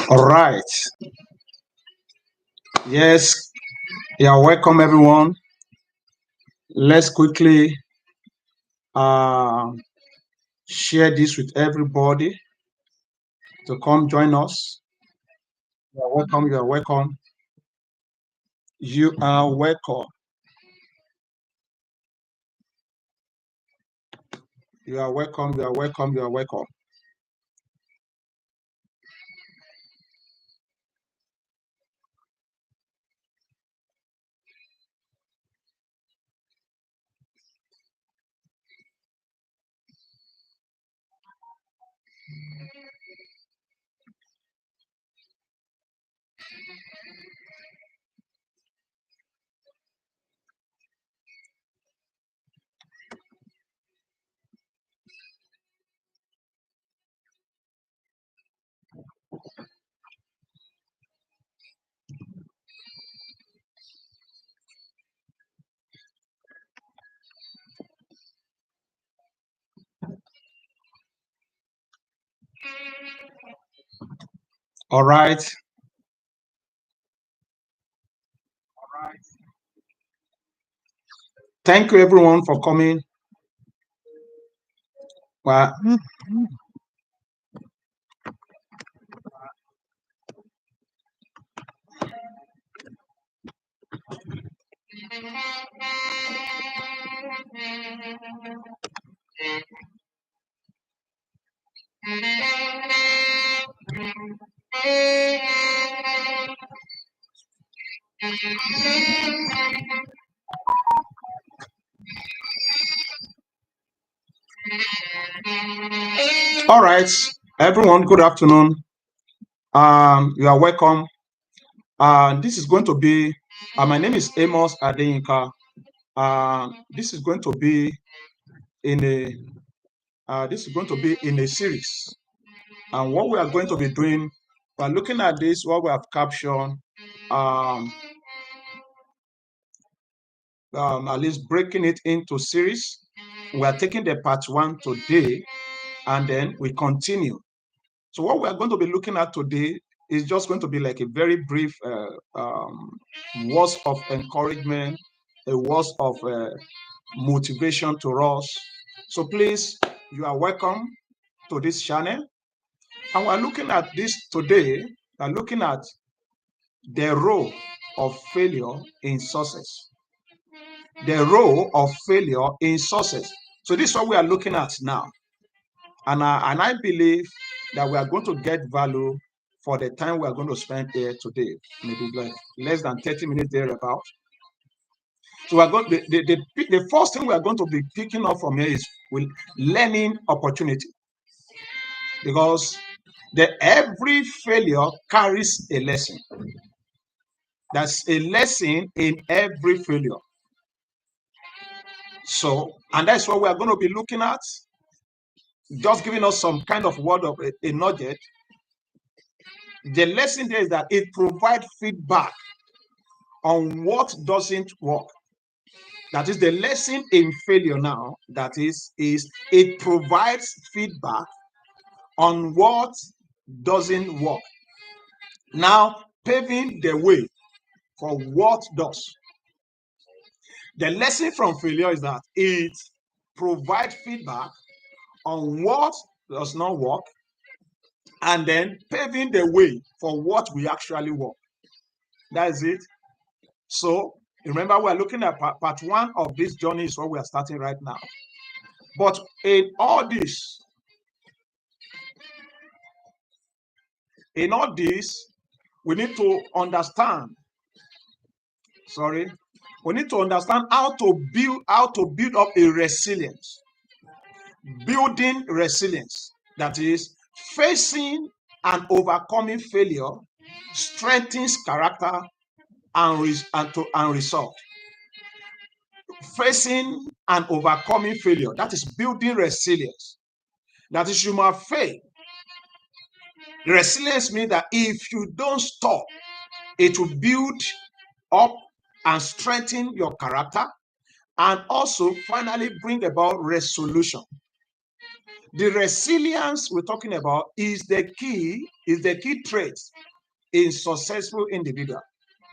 All right. Yes, you're welcome, everyone. Let's quickly uh, share this with everybody to come join us. You're welcome. You're welcome. You are welcome. You are welcome. You are welcome. You are welcome. All right. Thank you, everyone, for coming. Well, all right, everyone. Good afternoon. You are welcome. This is going to be. My name is Amos Adeyinka. This is going to be in a. This is going to be in a series, and what we are going to be doing, by looking at this, what we have captioned, at least breaking it into series. We are taking the part 1 today, and then we continue. So what we are going to be looking at today is just going to be like a very brief words of encouragement, a words of motivation to us. So please, you are welcome to this channel. And we're looking at this today, we're looking at the role of failure in success. The role of failure in success. So this is what we are looking at now. And I believe that we are going to get value for the time we are going to spend here today, maybe like less than 30 minutes thereabout. So we're going, the first thing we are going to be picking up from here is with learning opportunity. Because every failure carries a lesson. There's a lesson in every failure. So, and that's what we are going to be looking at. Just giving us some kind of word of a nugget. The lesson there is that it provides feedback on what doesn't work. That is the lesson in failure now. That is it provides feedback on what doesn't work. Now, paving the way for what does. The lesson from failure is that it provides feedback on what does not work, and then paving the way for what we actually work. That is it. So remember, we're looking at part 1 of this journey is what we are starting right now. But in all this, we need to understand. We need to understand how to build up a resilience. Building resilience. That is, facing and overcoming failure strengthens character and resolve. Facing and overcoming failure, that is building resilience. That is, you must fail. Resilience means that if you don't stop, it will build up and strengthen your character, and also finally bring about resolution. The resilience we're talking about is the key trait in successful individual.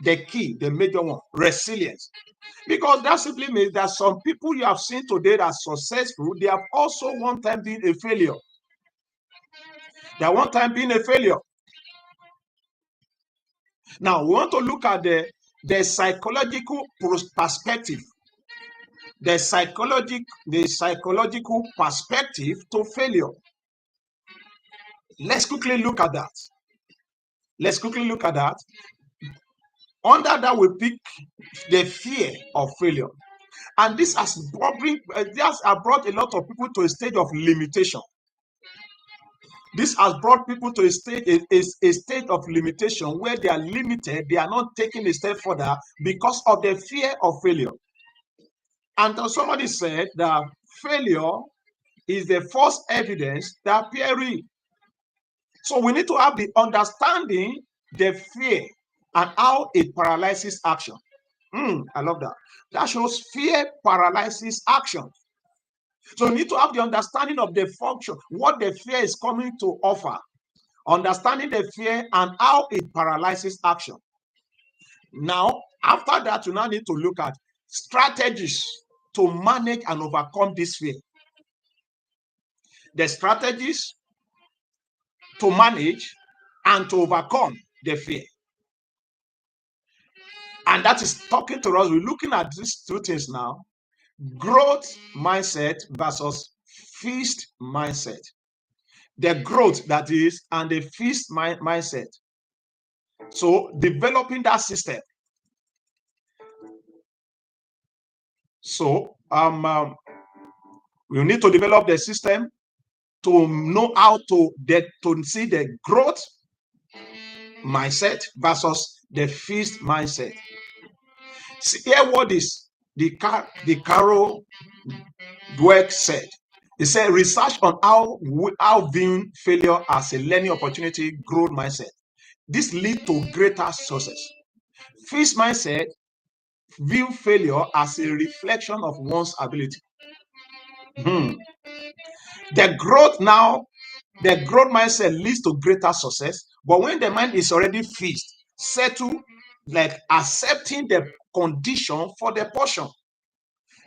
The key, the major one, resilience. Because that simply means that some people you have seen today that are successful, they have also one time been a failure. They are one time being a failure. Now, we want to look at the psychological perspective, the psychological perspective to failure. Let's quickly look at that. Under that, we pick the fear of failure. And this has brought a lot of people to a stage of limitation. This has brought people to a state of limitation where they are limited, they are not taking a step further because of the fear of failure. And somebody said that failure is the first evidence that appears real. So we need to have the understanding, the fear, and how it paralyzes action. I love that. That shows fear paralyzes action. So we need to have the understanding of the function, what the fear is coming to offer, understanding the fear and how it paralyzes action. Now, after that, you now need to look at strategies to manage and overcome this fear. The strategies to manage and to overcome the fear. And that is talking to us. We're looking at these two things now. Growth mindset versus fixed mindset. The growth that is and the fixed mindset. So developing that system. So we need to develop the system to know how to see the growth mindset versus the fixed mindset. See, here what is the Carol Dweck said. He said research on how viewing failure as a learning opportunity, growth mindset. This leads to greater success. Fixed mindset view failure as a reflection of one's ability. The growth mindset leads to greater success, but when the mind is already fixed, settled, like accepting the condition for the portion,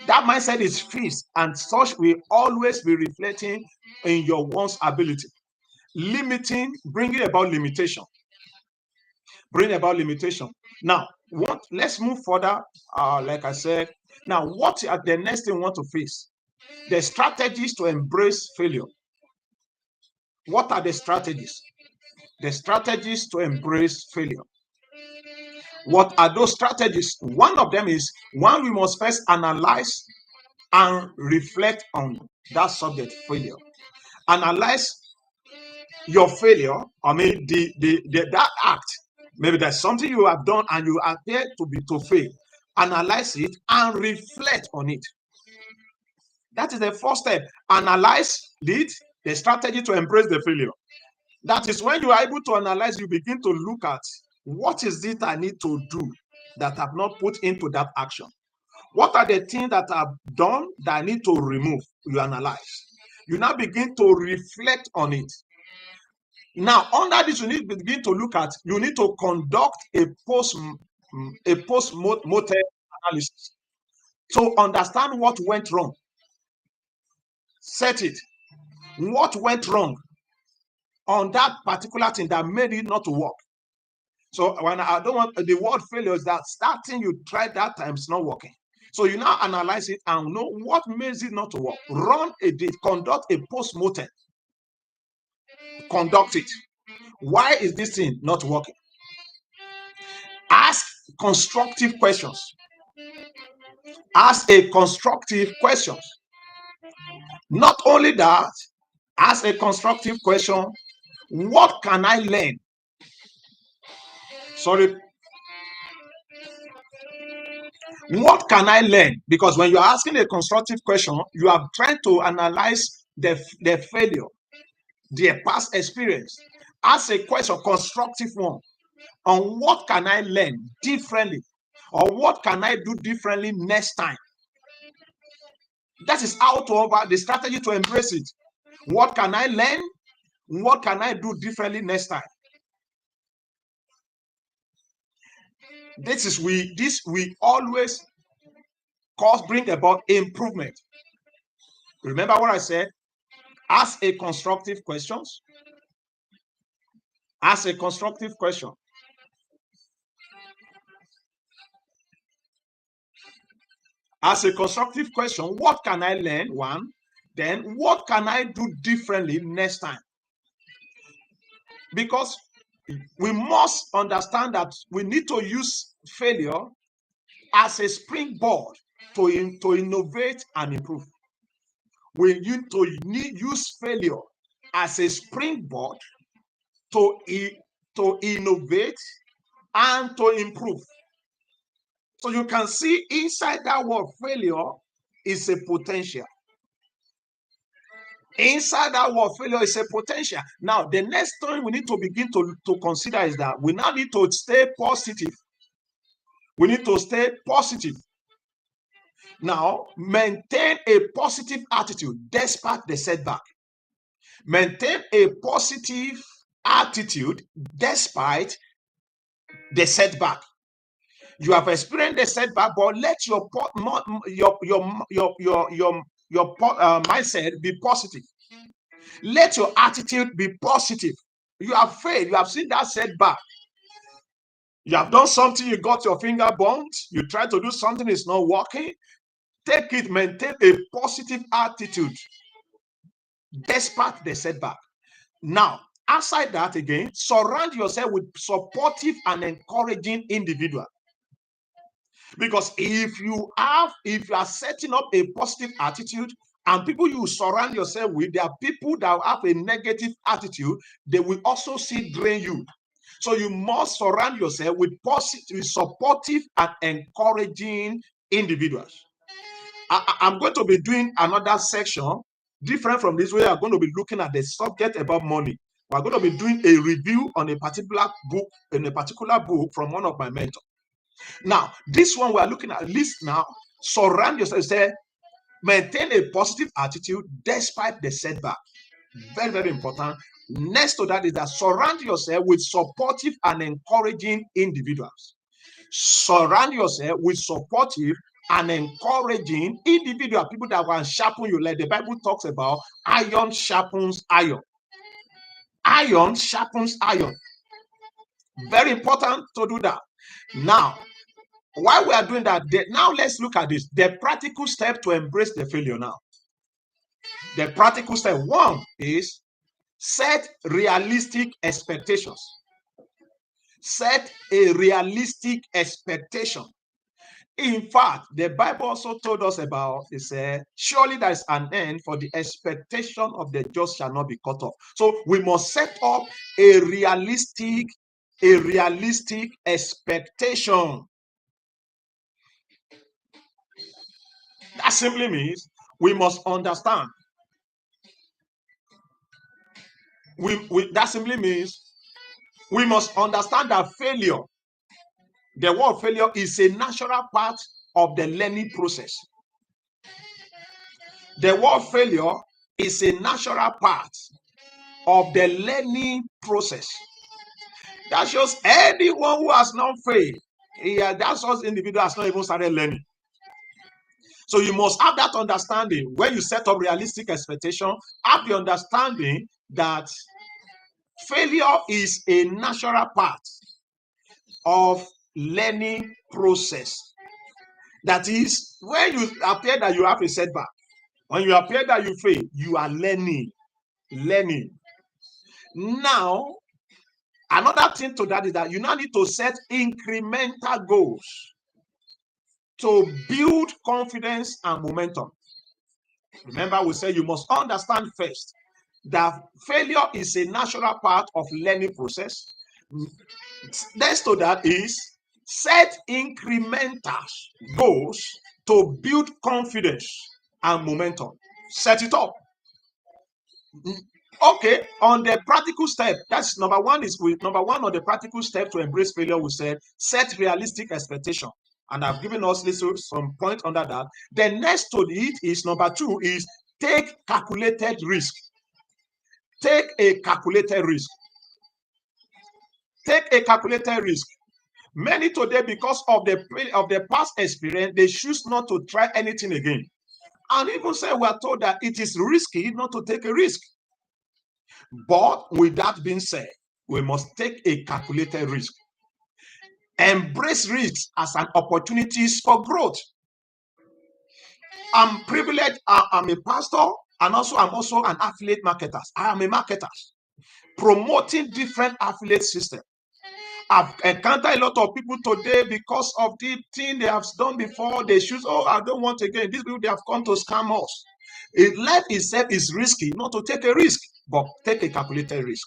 that mindset is fixed, and such will always be reflecting in your one's ability, bringing about limitation. Now, let's move further. Like I said, now what are the next thing we want to face? The strategies to embrace failure. What are the strategies? The strategies to embrace failure. What are those strategies? One of them is, we must first analyze and reflect on that subject, failure. Analyze your failure. I mean, that act. Maybe there's something you have done and you appear to fail. Analyze it and reflect on it. That is the first step. Analyze it, the strategy to embrace the failure. That is when you are able to analyze, you begin to look at what is it I need to do that I've not put into that action. What are the things that I've done that I need to remove? You analyze. You now begin to reflect on it. Now, under this, you need to begin to look at, you need to conduct a post-mortem analysis to understand what went wrong. Set it. What went wrong on that particular thing that made it not to work? So when I don't want the word failure, is that starting you tried that time is not working. So you now analyze it and know what makes it not to work. Conduct a post-mortem. Conduct it. Why is this thing not working? Ask constructive questions. Ask a constructive questions. Not only that, ask a constructive question. What can I learn? What can I learn? Because when you're asking a constructive question, you are trying to analyze the failure, their past experience. Ask a question, constructive one, on what can I learn differently, or what can I do differently next time? That is how to the strategy to embrace it. What can I learn? What can I do differently next time? We always bring about improvement. Remember what I said? Ask a constructive questions. Ask a constructive question. Ask a constructive question. What can I learn? One. Then what can I do differently next time? Because we must understand that we need to use failure as a springboard to innovate and improve. We need to use failure as a springboard to innovate and to improve. So you can see inside that word failure is a potential. Inside that word failure is a potential. Now, the next thing we need to begin to consider is that we now need to stay positive. We need to stay positive. Now, maintain a positive attitude despite the setback. Maintain a positive attitude despite the setback. You have experienced the setback, but let your mindset be positive. Let your attitude be positive. You have failed. You have seen that setback. You have done something. You got your finger burnt. You try to do something. It's not working. Take it. Maintain a positive attitude despite the setback. Now, outside that again, surround yourself with supportive and encouraging individuals. Because if you are setting up a positive attitude and people you surround yourself with, there are people that have a negative attitude, they will also drain you. So you must surround yourself with positive, supportive, and encouraging individuals. I'm going to be doing another section different from this, where I'm going to be looking at the subject about money. We're going to be doing a review on a particular book from one of my mentors. Now, this one we're looking at least now, surround yourself, say, maintain a positive attitude despite the setback. Very, very important. Next to that is that surround yourself with supportive and encouraging individuals. Surround yourself with supportive and encouraging individual, people that will sharpen you, like the Bible talks about iron sharpens iron. Iron sharpens iron. Very important to do that. Now, while we are doing that, now let's look at this. The practical step to embrace the failure now. The practical step one is set realistic expectations. Set a realistic expectation. In fact, the Bible also told us about, it said, surely there is an end, for the expectation of the just shall not be cut off. So we must set up a realistic expectation. That simply means we must understand. That simply means we must understand that failure, the word failure, is a natural part of the learning process. The word failure is a natural part of the learning process. That shows anyone who has not failed, that shows individual has not even started learning. So you must have that understanding. When you set up realistic expectation, have the understanding that failure is a natural part of learning process. That is, when you appear that you have a setback, when you appear that you fail, you are learning. Now, another thing to that is that you now need to set incremental goals to build confidence and momentum. Remember, we said you must understand first that failure is a natural part of learning process. Next to that is set incremental goals to build confidence and momentum. Set it up. Okay, on the practical step, that's number one on the practical step to embrace failure, we said set realistic expectation. And I've given us some point under that. The next to it is number two is take calculated risk. take a calculated risk. Take a calculated risk. Many today, because of the past experience, they choose not to try anything again. And even say we are told that it is risky not to take a risk. But with that being said, we must take a calculated risk. Embrace risks as an opportunities for growth. I'm privileged. I'm a pastor, and I'm also an affiliate marketer. I am a marketer promoting different affiliate systems. I've encountered a lot of people today because of the thing they have done before. They choose, oh, I don't want again. These people, they have come to scam us. Life itself is risky, not to take a risk, but take a calculated risk.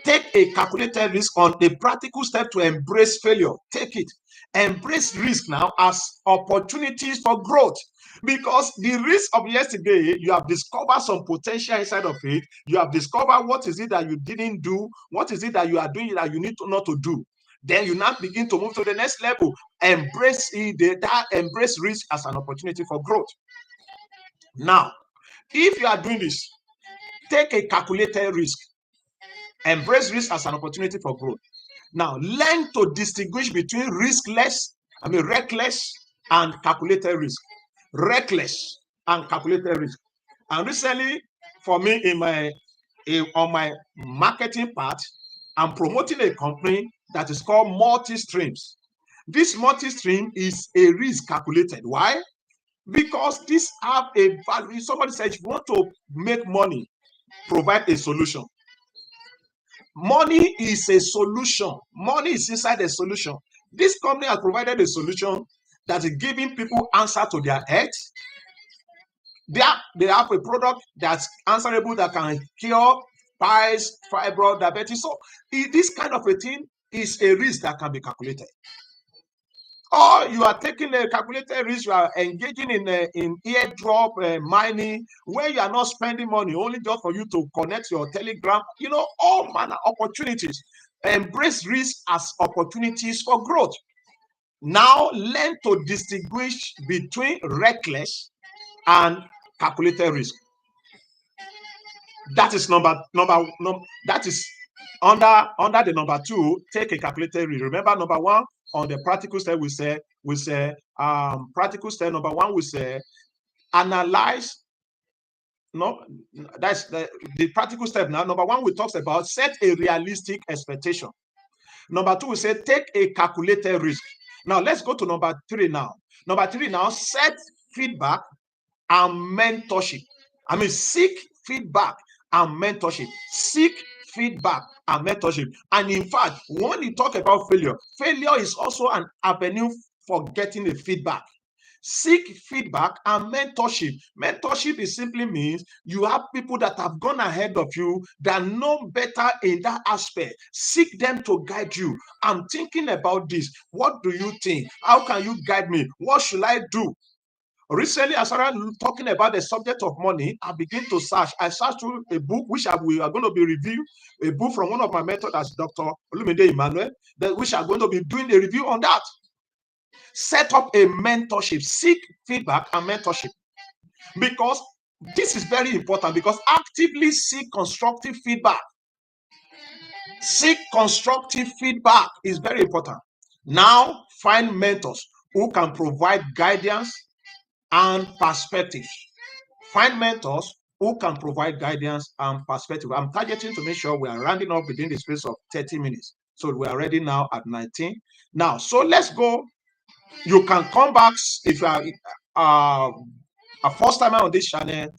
Take a calculated risk on a practical step to embrace failure. Take it. Embrace risk now as opportunities for growth. Because the risk of yesterday, you have discovered some potential inside of it. You have discovered what is it that you didn't do, what is it that you are doing that you need to not to do. Then you now begin to move to the next level. Embrace embrace risk as an opportunity for growth. Now, if you are doing this, take a calculated risk. Embrace risk as an opportunity for growth. Now, learn to distinguish between reckless and calculated risk. Reckless and calculated risk. And recently, for me, on my marketing part, I'm promoting a company that is called multi-streams. This multi-stream is a risk calculated. Why? Because this have a value. Somebody said, if you want to make money, provide a solution. Money is a solution. Money is inside a solution. This company has provided a solution that is giving people answer to their health. They have a product that's answerable that can cure piles, fibroid, diabetes. So this kind of a thing is a risk that can be calculated. Or you are taking a calculated risk, you are engaging in airdrop mining, where you are not spending money only just for you to connect your Telegram. All manner opportunities. Embrace risk as opportunities for growth. Now learn to distinguish between reckless and calculated risk. That is that is under the number 2. Take a calculated risk. Remember, number 1 on the practical step, we say practical step number 1, we say analyze. No, that's the practical step. Now, number 1, we talk about set a realistic expectation. Number 2, we say take a calculated risk. Now, let's go to number 3 now. Number 3 now, set feedback and mentorship. Seek feedback and mentorship. Seek feedback and mentorship. And in fact, when you talk about failure is also an avenue for getting the feedback. Seek feedback and mentorship. Mentorship is simply means you have people that have gone ahead of you that know better in that aspect. Seek them to guide you. I'm thinking about this. What do you think? How can you guide me? What should I do? Recently, I started talking about the subject of money. I began to search. I searched through a book which we are going to be reviewing, a book from one of my mentors, that's Dr. Olumide Emmanuel, which are going to be doing a review on that. Set up a mentorship. Seek feedback and mentorship. Because this is very important, because actively seek constructive feedback. Seek constructive feedback is very important. Now, find mentors who can provide guidance and perspective. Find mentors who can provide guidance and perspective. I'm targeting to make sure we are rounding up within the space of 30 minutes. So we are ready now at 19. Now, so let's go. You can come back if you are a first timer on this channel.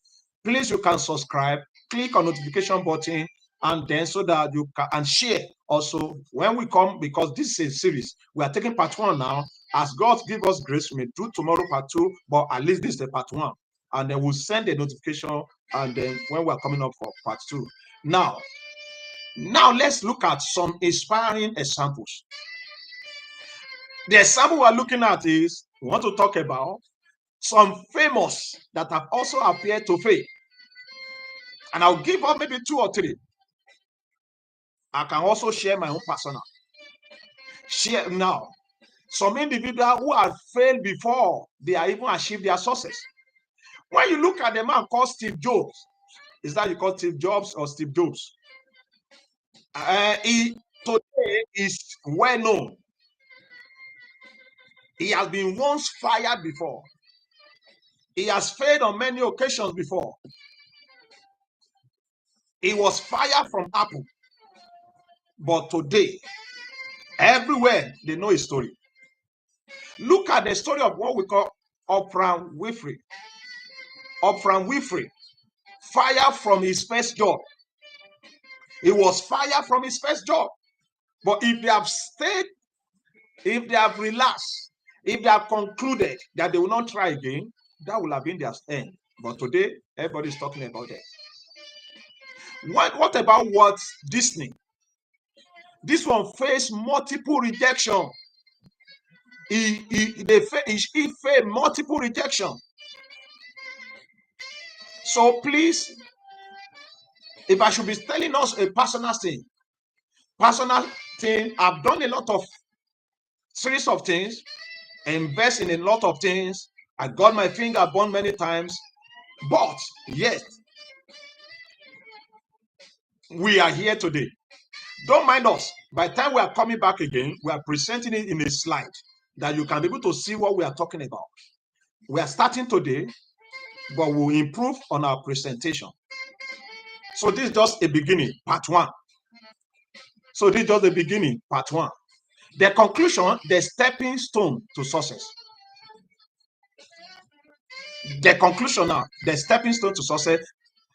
Please, you can subscribe, click on notification button, and then so that you can and share also when we come, because this is a series. We are taking part 1 now. As God give us grace, we may do tomorrow part 2, but at least this is the part 1. And then we'll send a notification, and then when we're coming up for part 2. Now let's look at some inspiring examples. The example we're looking at is, we want to talk about some famous that have also appeared to fail. And I'll give up maybe 2 or 3. I can also share my own personal. Share now. Some individuals who have failed before they are even achieved their success. When you look at the man called Steve Jobs, Is that you call Steve Jobs or Steve Jobs? He today is well known. He has been once fired before. He has failed on many occasions before. He was fired from Apple. But today, everywhere they know his story. Look at the story of what we call Oprah Winfrey. Oprah Winfrey, fired from his first job. He was fired from his first job. But if they have stayed, if they have relaxed, if they have concluded that they will not try again, that will have been their end. But today, everybody's talking about that. What about Walt Disney? This one faced multiple rejection. He faced multiple rejection. So please, if I should be telling us a personal thing, I've done a lot of series of things, invest in a lot of things. I got my finger burned many times, but yes, we are here today. Don't mind us. By the time we are coming back again, we are presenting it in a slide that you can be able to see what we are talking about. We are starting today, but we'll improve on our presentation. So this is just a beginning, part one. So this is just the beginning, part one. The conclusion, the stepping stone to success. The conclusion now, the stepping stone to success.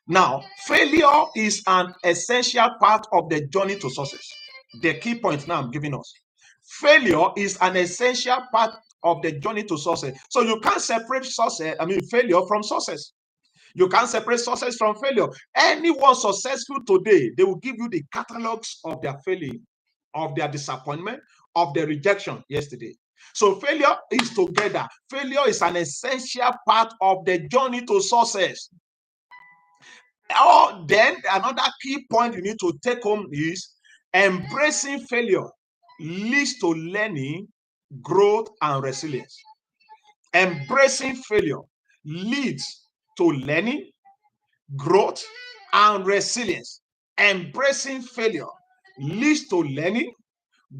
Now, failure is an essential part of the journey to success. The key point now I'm giving us. Failure is an essential part of the journey to success. So you can't separate failure from success. You can't separate success from failure. Anyone successful today, they will give you the catalogs of their failure, of their disappointment, of their rejection yesterday. So failure is together. Failure is an essential part of the journey to success. Then another key point you need to take home is embracing failure leads to learning, growth, and resilience. Embracing failure leads to learning, growth, and resilience. Embracing failure leads to learning,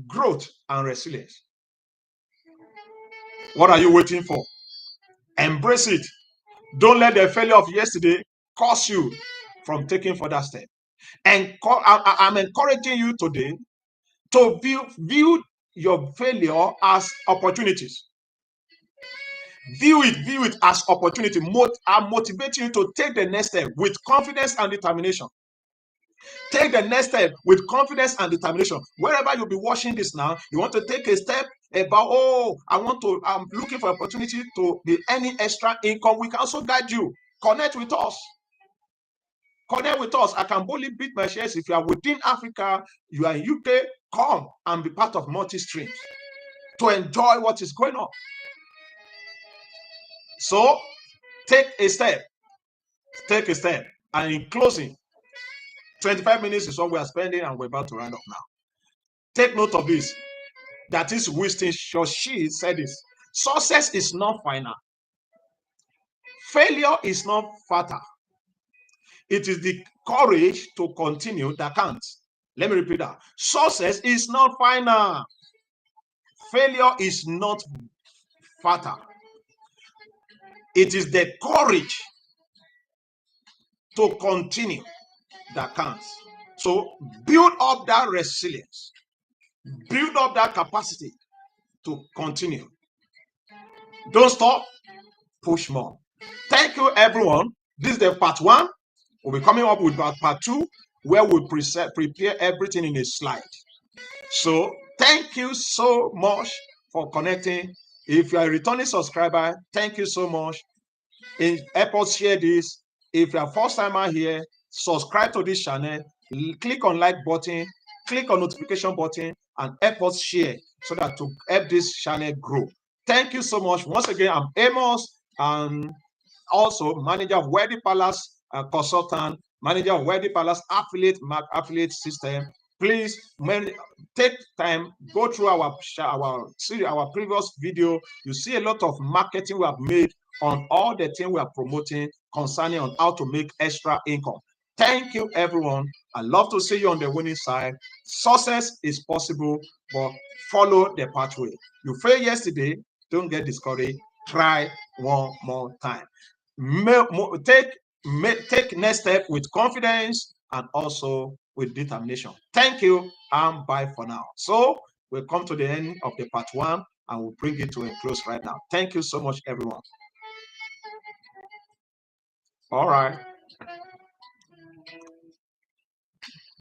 growth, and resilience. What are you waiting for? Embrace it. Don't let the failure of yesterday cause you from taking further steps. And I'm encouraging you today to view your failure as opportunities. View it as opportunity. I'm motivating you to take the next step with confidence and determination. Take the next step with confidence and determination. Wherever you'll be watching this now, you want to take a step about, I'm looking for opportunity to be earning extra income. We can also guide you. Connect with us. Connect with us. I can boldly beat my shares. If you are within Africa, you are in UK, come and be part of multi-streams to enjoy what is going on. So take a step. Take a step. And in closing, 25 minutes is what we are spending, and we're about to round up now. Take note of this. That is Winston Churchill said this. Success is not final. Failure is not fatal. It is the courage to continue that counts. Let me repeat that. Success is not final. Failure is not fatal. It is the courage to continue that counts. So build up that resilience. Build up that capacity to continue. Don't stop. Push more. Thank you, everyone. This is the part one. We'll be coming up with part two, where we prepare everything in a slide. So thank you so much for connecting. If you are a returning subscriber, thank you so much. Help us share this. If you are first timer here, subscribe to this channel. Click on like button, click on notification button, and help us share so that to help this channel grow. Thank you so much. Once again, I'm Amos, and also manager of Wedding Palace consultant, manager of Wedding Palace affiliate system. Please take time, go through our previous video. You see a lot of marketing we have made on all the things we are promoting concerning on how to make extra income. Thank you, everyone. I love to see you on the winning side. Success is possible, but follow the pathway. You failed yesterday, don't get discouraged. Try one more time. Take next step with confidence and also with determination. Thank you and bye for now. So we'll come to the end of the part 1 and we'll bring it to a close right now. Thank you so much, everyone. All right.